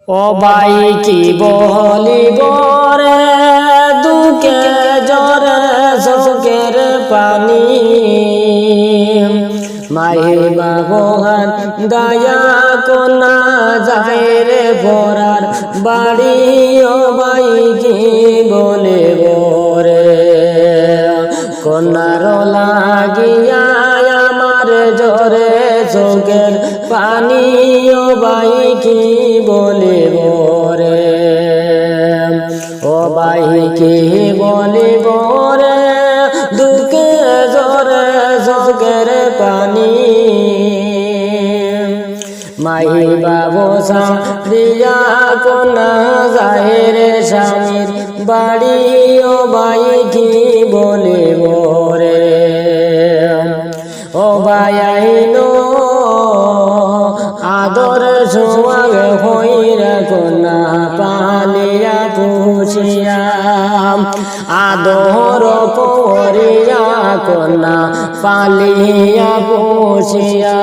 ও ভাই কি বলিব রে দুঃখে জ্বরে চোখের পানি মাহিমা বহান দয়া কোনা যায় রে পরার বাড়ি ও ভাই কি বলিব রে কোনার লাগিয়া আমার জ্বরে চোখের পানি ও ভাই কি বলিব রে ও ভাই কি বলিব রে দুঃখে জ্বরে চোখের পানি মাই বাবু সারিয়া কোনা যায় রে স্বামীর বাড়ি ও ভাই কি বলিব রে ও ভাই আইনো আদর সোয়াগ হইরা কোনা পালিয়া পুষিয়া আদর করিয়া কোনা পালিয়া পুষিয়া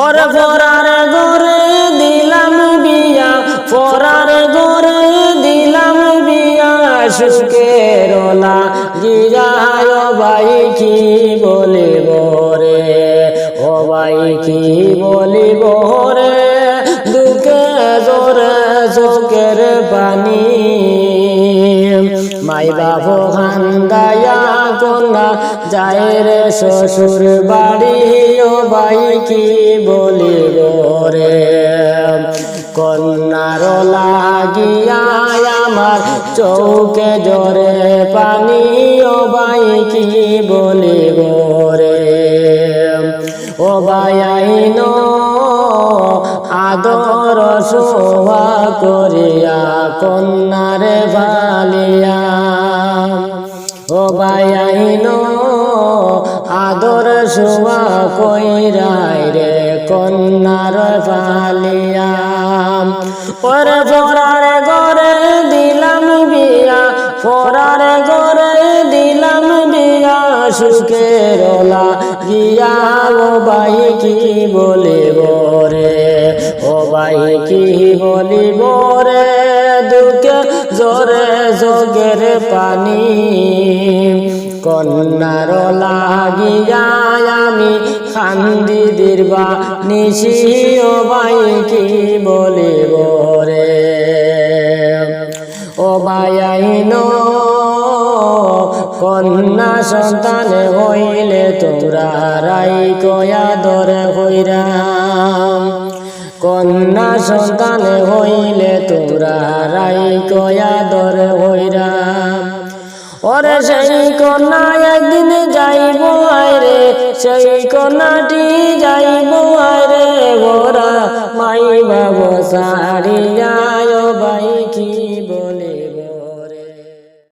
ওর ফরার গরে দিলাম বিয়া ফরার গরে দিলাম বিয়া সুখের লাগিয়ায় ভাই কি বলিব রে ও ভাই কি বলিব রে দুঃখে জ্বরে চোখের পানি মাই বাবু হান্দায়া কোনা যায় রে শ্বশুর বাড়ি ও ভাই কি বলিব রে কন্যার লাগিয়া আমার চৌকে জ্বরে পানি ও ভাই কি বলিব রে ও ভাই আইনো আদর শোভা করিয়া কন্যারে বালিয়া ও ভাই আইনো আদর শোভা কইরাই রে কন্যার বালিয়া ওরে ফরার গরে দিলাম বিয়া ফরার গরে দিলাম বিয়া সুখের লাগিয়া ও ভাই কি বলিব রে ও ভাই কি বলিব রে দুঃখে জ্বরে চোখের পানি কন্যার লাগিয়া আমি কান্দি দীর্বা নিশি ও ভাই কি বলিব রে ও ভাই আইনো কন্যা সন্তান হইলে তোরা রাই কয়া দরে হইরাম কন্যা সন্তান হইলে তোরা রাই কয়া দরে হইরাম ওরে সেই কন্যা একদিন যাইব আইরে সেই কন্যাটি যাইব আইরে ওরা মাই বাবু সারিয়া ও ভাই কি